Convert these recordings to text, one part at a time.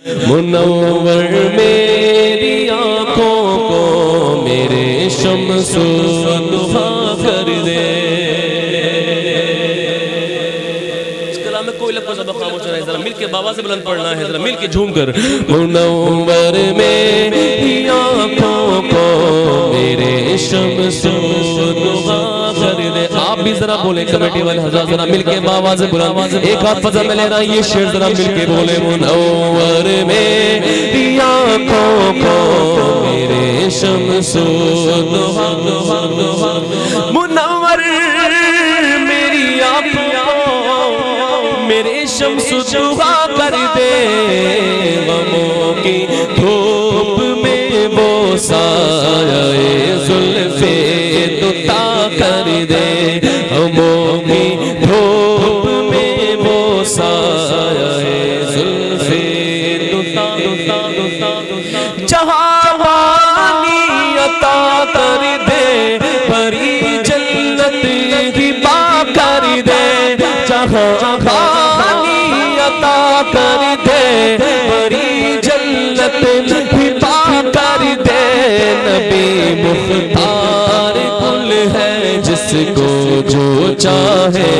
منور میری آنکھوں کو میرے شمس و ضحا کر دے. اس کلام میں کوئی لفظ اب خاموش نہیں، ذرا مل کے بابا سے بلند پڑھنا ہے، ذرا مل کے جھوم کر. منور میری آنکھوں کو میرے شمس و ضحا کر دے. آپ بھی ذرا بولیں کمیٹی والے حضرات، ذرا مل کے بابا سے بلند. ایک ہاتھ فضا میں لے رہا یہ شعر ذرا مل کے بولے. منور میری آنکھوں کو میرے شمس و ضحا. منور میری آنکھوں کو میرے شمس و ضحا کر دے. غموں کی دھوپ میں وہ سایہ زلف دوتا کر دے. غموں کی دھوپ میں وہ سایہ زلف دوتا. جہانی عطا کر دے، بری جنت ہبا کر دے. جہانی عطا کر دے، بری جنت ہبا کر دے. نبی مختار گل ہے جس کو جو چاہے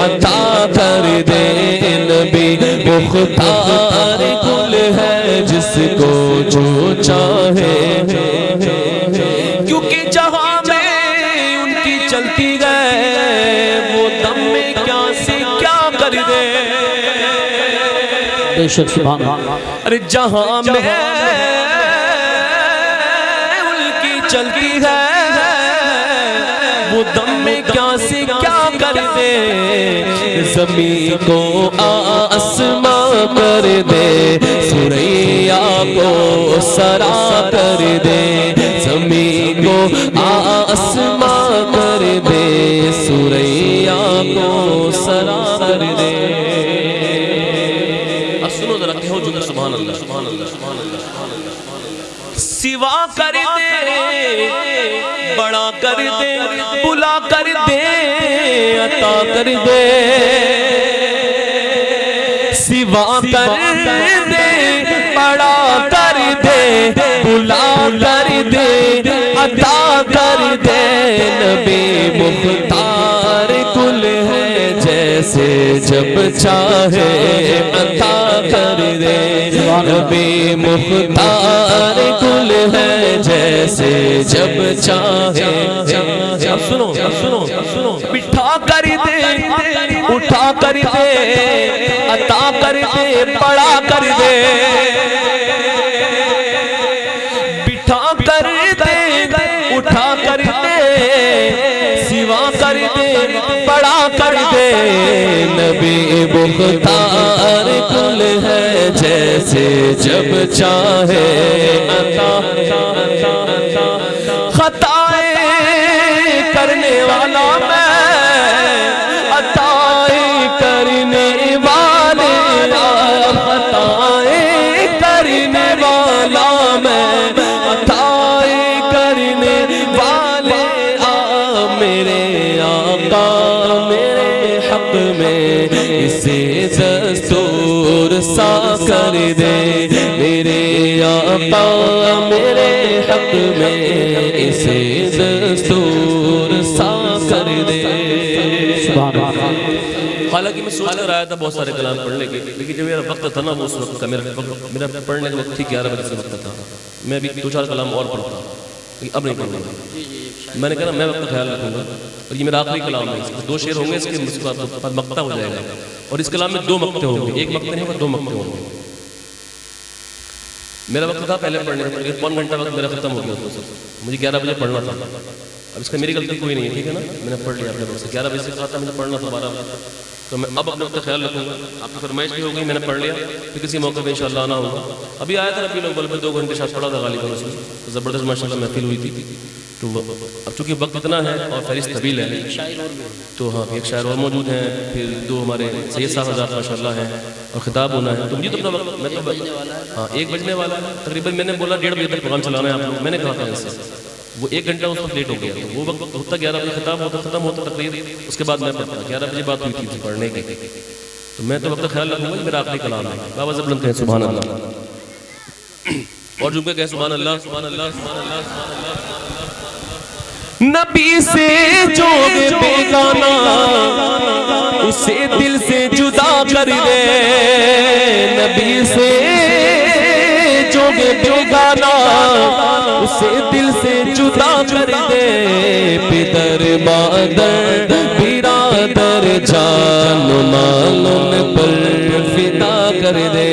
عطا کر دے. نبی مختار گل ہے جس کو جو چاہے. کیونکہ جہاں میں ان کی چلتی گئے وہ دم میں کیا سے کیا کر دے. بے شک سبحان اللہ. ارے جہاں میں ان کی چلتی ہے وہ دم میں کیا سے کیا کر دے. زمین کو آسماں کر دے، سریا کو سرا کر دے. زمین کو آسماں کر دے، سریا کو سرا کر دے. اب سنو ذرا کہو جو سبحان اللہ سبحان اللہ سبحان اللہ سبحان اللہ. سوا کر دے، بڑا کر دے، بلا کر دے، عطا کر دے. سوا کر دے، بڑا کر دے، بلا کر دے، عطا کر دے. نبی مختار گل ہے جیسے جب چاہے عطا کر دے. نبی مختار گل ہے جیسے جب چاہے. اب سنو بٹھا کر دے، اٹھا کر دے، عطا کر دے، بڑا کر دے. بٹھا کر دے، اٹھا کر دے، سوا کر دے، بڑا کر دے. نبی مختار گل ہے جیسے جب چاہے عطا. خطائیں کرنے والا میں، عطائیں کرنے والے. خطائیں کرنے والا میں، عطائیں کرنے والے. میرے آقا میرے حق میں اسے دستور سا کر دے. میرے آقا میرے حق میں اسے دستور سا کر دے. حالانکہ میں سوچ کر آیا تھا بہت سارے کلام پڑھنے کے، لیکن جب میرا وقت تھا نا وہ اس وقت کا میرا پڑھنے کا وقت تھی 11 بجے سے وقت تھا. میں بھی 2-4 کلام اور پڑھتا لیکن اب نہیں پڑھوں گا. میں نے کہا میں وقت کا خیال رکھوں گا. اور یہ میرا آخری کلام ہے. 2 شعر ہوں گے اس کے بعد مقطع ہو جائے گا. اور اس کلام میں 2 مقطع ہوں گے، ایک مقطع نہیں ہوگا 2 مقطع ہوں گے. میرا وقت تھا پہلے پڑھنے کا، 1 گھنٹہ وقت میرا ختم ہو گیا تھا. مجھے 11 بجے پڑھنا تھا. اب اس کا میری غلطی کوئی نہیں ہے، ٹھیک ہے نا. میں نے پڑھ لیا اپنے وقت سے. 11 بجے سے کہا تھا مجھے پڑھنا تھا 12 بجے. تو میں اب اپنے وقت کا خیال رکھوں گا. آپ کی فرمائش بھی ہو گئی، میں نے پڑھ لیا. پھر کسی موقع پہ انشاءاللہ آنا ہوگا. ابھی آیا تھا ربیع الاول میں 2 گھنٹے شاید پڑھا تھا غالباً اس میں. زبردست ماشاءاللہ محفل ہوئی تھی. تو اب چونکہ وقت اتنا ہے اور فہرست طویل ہے تو ہاں ایک شاعر اور موجود ہیں، پھر 2 ہمارے سید صاحب حضرات ماشاءاللہ ہیں اور خطاب ہونا ہے. تو مجھے تو اپنا وقت میں تو ہاں 1 بجنے والا ہے تقریباً. میں نے بولا 1:30 بجے تک پروگرام چلانا ہے آپ لوگ. میں نے کہا تھا اس سے وہ 1 گھنٹہ اس وقت لیٹ ہو گیا. وہ وقت ہوتا 11 بجے خطاب ہوتا ختم ہوتا تقریر. اس کے بعد میں پڑھتا 11 بجے بات ہوئی تھی پڑھنے کی. تو میں تو وقت خیال رکھوں گا. میرا آخری کلام ہے. بابا سے بلند کہیں سبحان اللہ. اور جھوم کے کہے سبحان اللہ سبحان اللہ سبحان اللہ سبحان اللہ۔ نبی سے جو بیگانہ اسے دل سے جدا کر دے، نبی سے جو بیگانہ اسے دل سے جدا کر دے، پدر مادر برادر جان و مال ان پر فدا کر دے۔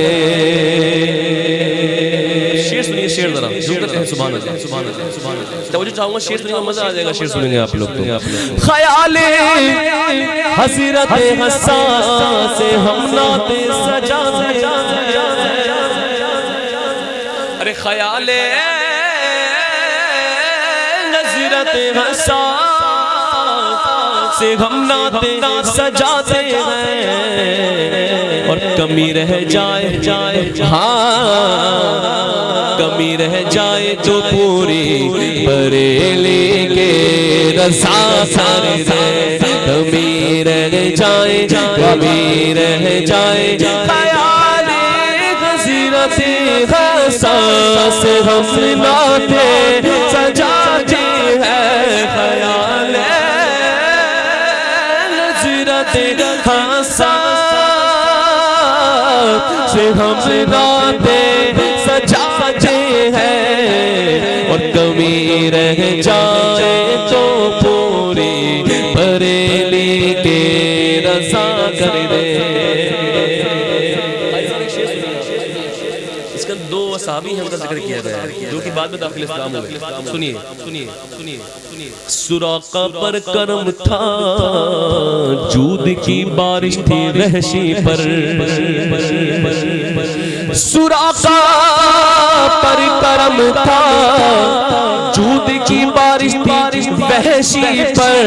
شعر سنیے، شعر ذرا جو کہتے ہیں سبحان اللہ سبحان اللہ سبحان اللہ۔ توجہ چاہوں گا شعر سننے کا مزہ آ جائے گا، شعر سنیں گے آپ لوگ تو۔ خیال حضرت حسان سے ہم نعت سجاتے ہیں، ارے خیال حضرت حسان سے ہم نعت سجاتے ہیں، اور کمی رہ جائے ہاں کمی رہ جائے تو پوری بریلی کے رضا کر دے، کمی رہ جائے خیال حضرت حسان سے ہم نعت سجاتے ہیں، خیال حضرت حسان سے ہم نعت سجاتے ہیں، اور کمی رہ جائے تو پوری بریلی کے رضا کر دے۔ اس کا دو صحابی ہیں، ان کا ذکر کیا گیا ہے جو کہ بعد میں داخل اسلام ہوئے۔ سنیے سنیے سنیے سنیے۔ سراقہ پر کرم تھا، جود کی بارش تھی وحشی پر، سراقہ پر کرم تھا، جود کی بارش تھی وحشی پر،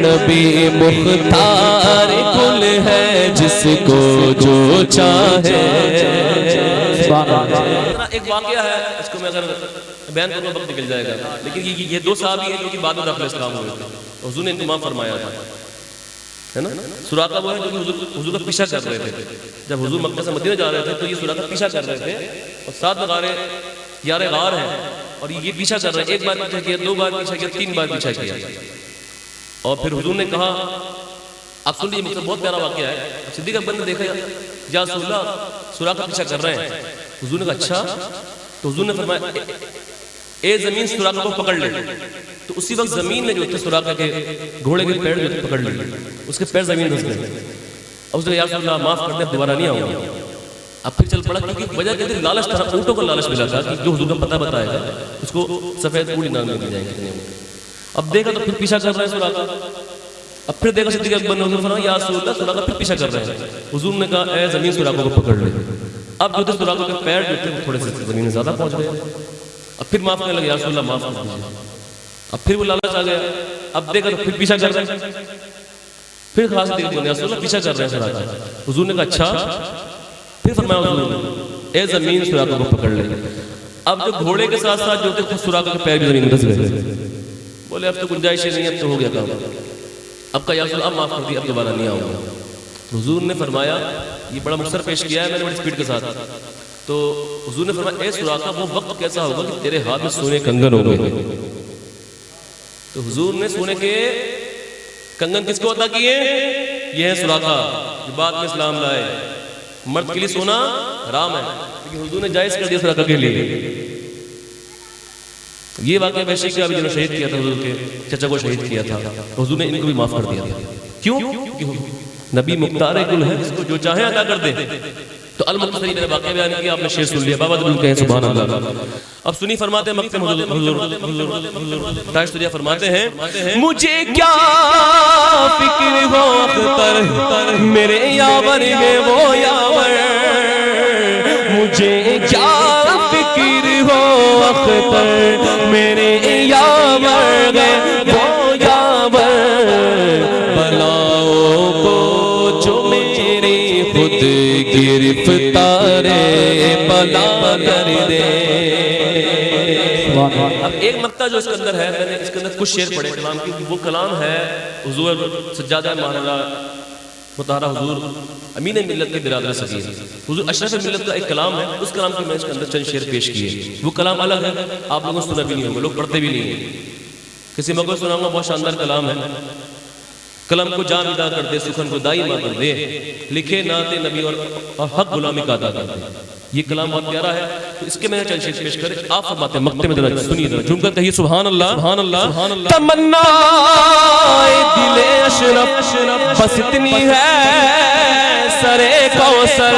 نبی مختار گل ہے جس کو جو چاہے۔ ایک واقعہ ہے، اس کو میں اگر بیان کروں وقت نکل جائے گا، لیکن یہ دو صحابی ہیں جو کہ بعد میں داخل اسلام ہوئے تھے، حضور نے انتمام فرمایا تھا، ہے نا۔ سراقہ وہ ہے جو کہ حضور کا پیچھا کر رہے تھے، جب حضور مکہ سے مدینہ جا رہے تھے تو یہ سراقہ پیچھا کر رہے تھے، اور ساتھ میں یار غار ہیں، اور یہ پیچھا کر رہے ہیں، ایک بار پیچھا کیا، دو بار پیچھا کیا، تین بار پیچھا کیا، اور پھر حضور نے کہا، آپ سن لیجیے، مجھے بہت پیارا واقعہ ہے۔ صدیق اکبر نے دیکھا یا رسول اللہ سراقہ پیچھا کر رہے ہیں، حضور نے کہا اچھا، تو حضور نے فرمایا اے زمین سراقہ کو پکڑ لے، تو اسی وقت زمین نے جو تھے سراقہ کے گھوڑے کے پیر جو تھے پکڑ لیے، اس کے پیر زمین دھس گئے، اور اس نے یا رسول اللہ معاف کر دیں، دوبارہ نہیں آؤں گا۔ اب پھر چل پڑا، کیونکہ وجہ کہتے ہیں لالچ تھا، اونٹوں کو لالچ ملا تھا کہ جو حضور کا پتہ بتائے گا اس کو سفید پوری نام میں مل جائیں گے۔ اب دیکھا تو پھر پیچھا کر رہے ہیں سراقہ، اب پھر دیکھا صدیق اکبر نے، حضور فرمایا یا رسول اللہ سراقہ پھر پیچھا کر رہے ہیں، حضور نے کہا اے زمین سراقہ کو پکڑ لے۔ اب جو تھے سراقہ کے پیر جو تھے تھوڑے سے زمین میں زیادہ پہنچ گئے، اب پھر معاف کرنے لگے یا رسول اللہ معاف کر دیجیے، اب پھر وہ لالچ آ گیا، اب دیکھا تو پھر پیچھا کر رہے ہیں، پھر خاص دیکھ یا رسول اللہ پیچھا کر رہے ہیں سراقہ، حضور نے کہا اچھا، پھر فرمایا حضور نے اے زمین سراقہ کو پکڑ لے۔ اب جو گھوڑے کے ساتھ ساتھ جو تھے سراقہ کے پیر بھی زمین میں دھس گئے، بولے اب تو گنجائش نہیں، اب تو ہو گیا کام، اب کہا یا رسول اللہ اب معاف کر دی، اب دوبارہ نہیں آؤں گا۔ حضور نے فرمایا، یہ بڑا مختصر پیش کیا ہے میں نے بڑی سپیڈ کے ساتھ، تو حضور نے فرمایا اے سراقہ وہ وقت کیسا ہوگا کہ تیرے ہاتھ میں سونے کنگن ہوں گے۔ تو حضور نے سونے کے کنگن کس کو عطا کیے؟ یہ ہے سراقہ جو بعد میں اسلام لائے۔ مرد کے لیے سونا حرام ہے، لیکن حضور نے جائز کر دیا سراقہ کے لیے۔ یہ واقعہ ویشی کا بھی جنہوں شہید کیا تھا، حضور کے چچا کو شہید کیا تھا، حضور نے ان کو بھی معاف کر دیا تھا۔ کیوں؟ نبی مختار گل ہے، جس کو جو چاہے عطا کر دے۔ تو المختصری نے واقعہ بیان کیا، آپ نے شعر سن لیا، بابا دل کہیں سبحان اللہ۔ اب سنی فرماتے ہیں مکتم حضور تاج تجھے فرماتے ہیں مجھے کیا فکر ہو اختر میرے یاور میں وہ یاور، مجھے کیا فکر ہو اختر میرے یاور وہ یاور، بلاؤں کو جو میری خود گرفتار بلا کر دے۔ اب ایک مقطع جو اس کے اندر ہے، میں نے اس کے اندر کچھ شعر پڑھے کلام کی، وہ کلام ہے حضور سجادہ مطہرہ حضور امین ملت کے برادر صغیر حضور اشرف ملت کا ایک کلام ہے، اس کلام کے میں اس کے اندر چند شعر پیش کیے. وہ کلام الگ ہے، آپ لوگوں نے سنا بھی نہیں ہوگا، لوگ پڑھتے بھی نہیں ہیں. کسی موقع سناؤں گا، بہت شاندار کلام ہے. کلام کو جام ادا کر دے، سخن کو دائی ماں کر دے، لکھے نعت نبی اور حق غلامی کا ادا کر دے. یہ کلام بہت پیارا ہے، تو اس کے میں چند شعر پیش کر آپ فرماتے ہیں مقطع میں ذرا سنیے، ذرا جھوم کر کہیے سبحان اللہ سبحان اللہ سبحان اللہ. تمنا دل اشرف بس اتنی ہے سرے کوثر،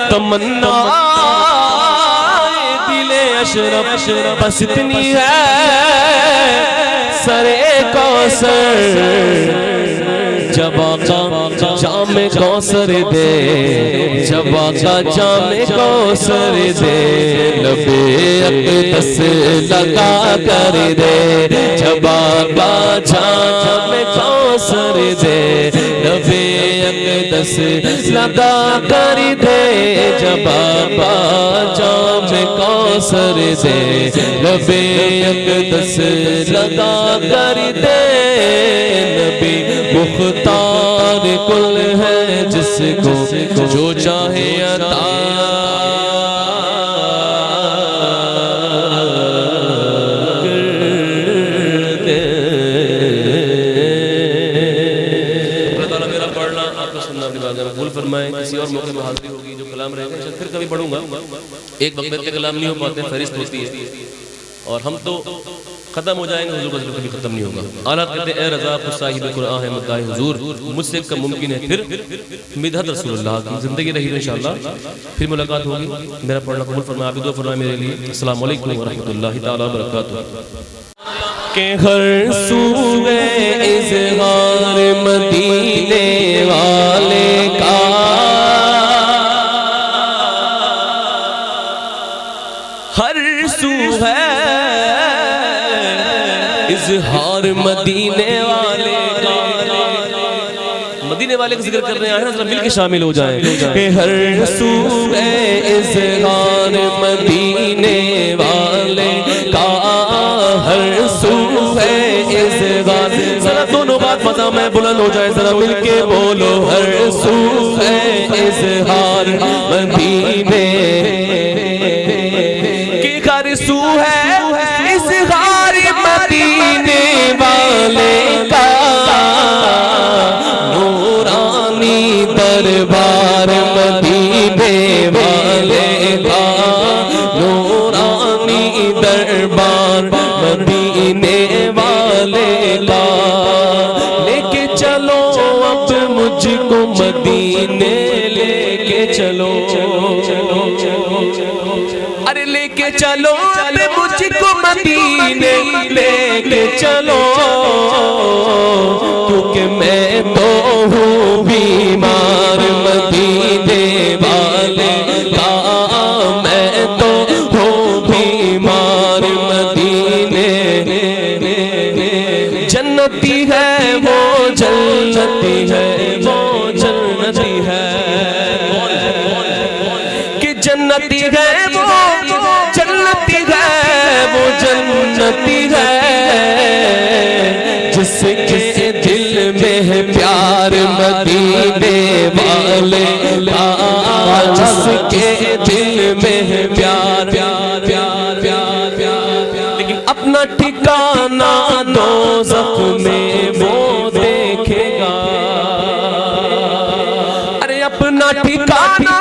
تمنا دل اشرف بس اتنی ہے سرے کوثر. جب آقا جام کوثر دے، جب آقا جام کوثر دے، لبے اقدس لگا کر دے. جب آقا جام کوثر دے، لبے اقدس لگا کر دے. جب آقا جام کوثر دے، لبے اقدس لگا کر دے. نبی مختار کل ہے جس کو جو چاہے عطا کر دے. اللہ تعالیٰ میرا پڑھنا آپ کا سننا اپنی بات میں قبول فرمائے. کسی اور موقع میں حاضری ہوگی جو کلام رہے گا پھر کبھی پڑھوں گا. ایک وقت میں کلام نہیں ہو پاتے، فہرست ہوتی ہے، اور ہم تو ختم ہو جائیں گے، حضور کا ذکر کبھی ختم نہیں ہوگا. آلات کہتے ہیں اے رضا خود صاحب قرآن ہے مدعی حضور، مجھ سے کم ممکن ہے پھر مدحت رسول اللہ کی زندگی رہی. انشاءاللہ پھر ملاقات ہوگی. میرا پڑھنا قبول فرمائے، آپ بھی دعا فرمائے میرے لیے. السلام علیکم ورحمۃ اللہ تعالیٰ وبرکاتہ. کہ ہر سوئے اظہار مدینے والے کا، ہر سو ہے اظہار مدینے والے کا. مدینے والے کا ذکر کر رہے ہیں، ذرا مل کے شامل ہو جائیں. کہ ہر سو ہے اظہار مدینے والے کا، ہر سو ہے اظہار. ذرا دونوں بات مزہ میں بلند ہو جائے، ذرا مل کے بولو. ہر سو ہے اظہار مدینے کی، ہر سو ہے اظہار مدینے والے کا. نورانی دربار مدینے والے کا، نورانی دربار مدینے والے کا. لے کے چلو اب مجھ کو مدینے، لے کے چلو، ارے لے کے چلو اب مجھ کو مدینے، لے کے چلو. کیونکہ میں تو ہوں بیمار مدینے والے کا، میں تو ہوں بیمار مدینے. جنتی ہے وہ جنتی ہے، وہ جنتی ہے، کہ جنتی ہے وہ جنتی ہے، وہ جنتی ہے. جس کے دل میں ہے پیار مدینے والے کا، جس کے دل میں ہے پیار. لیکن اپنا ٹھکانہ دوزخ میں وہ دیکھے گا. ارے اپنا ٹھکانہ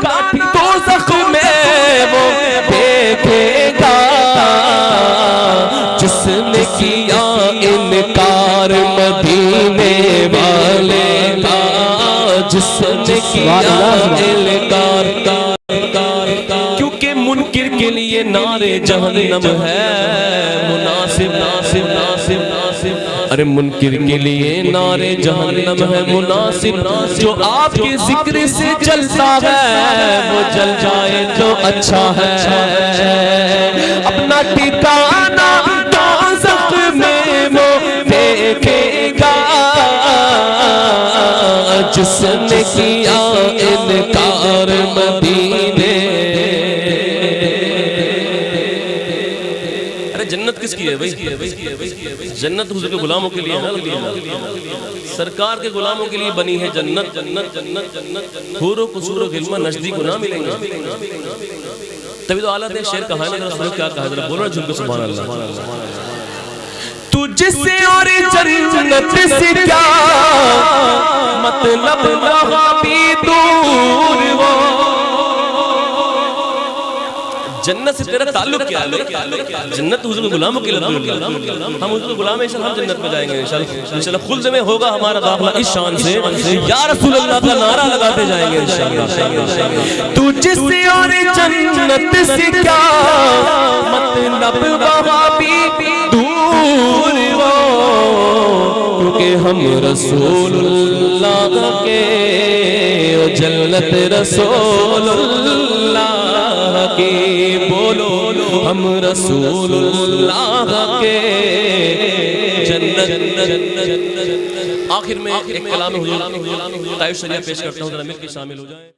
دوزخ میں وہ دیکھے گا. جس نے کیا انکار مدینے والے کا، جس نے کیا انکار. کیونکہ منکر کے لیے نارے جہنم ہے مناسب، ناصب ناصب ناصب. ارے منکر کے لیے نارے جہنم ہے مناسب. جو آپ کے ذکر سے جلتا ہے وہ جل جائے تو اچھا ہے. اپنا ٹھکانہ دوزخ میں وہ دیکھے گا. جس نے کیا انکار مدینے. کس کی ہے بھائی؟ جنت حضور کے غلاموں کے لیے ہے نا، سرکار کے غلاموں کے لیے بنی ہے جنت، جنت جنت جنت حور و قصور و غلمہ نجدی کو نہ ملیں گے. تبھی تو اعلیٰ دے شعر کہا ہے نا، رسول کیا کہا ہے، ذرا بولو جھوم کے سبحان اللہ. تجھ سے اور جنت سے کیا مطلب وہاں بھی دور ہو. جنت سے تیرا تعلق کیا ہے؟ جنت حضور کے غلاموں کے لیے، ہم حضور کے غلام ہیں، انشاءاللہ ہم جنت میں جائیں گے انشاءاللہ. خلد میں ہوگا ہمارا داخلہ اس شان سے یا رسول اللہ کا نعرہ لگاتے جائیں گے انشاءاللہ. تجھ سے اور جنت سے کیا مطلب وہاں بھی دور ہو، کیونکہ ہم رسول اللہ کے جنت رسول اللہ کی. بولو ہم رسول اللہ کے جنت. آخر میں ایک کلام حضور طائف شریعہ پیش کرتا ہوں، ذرا مل کے شامل ہو جائیں.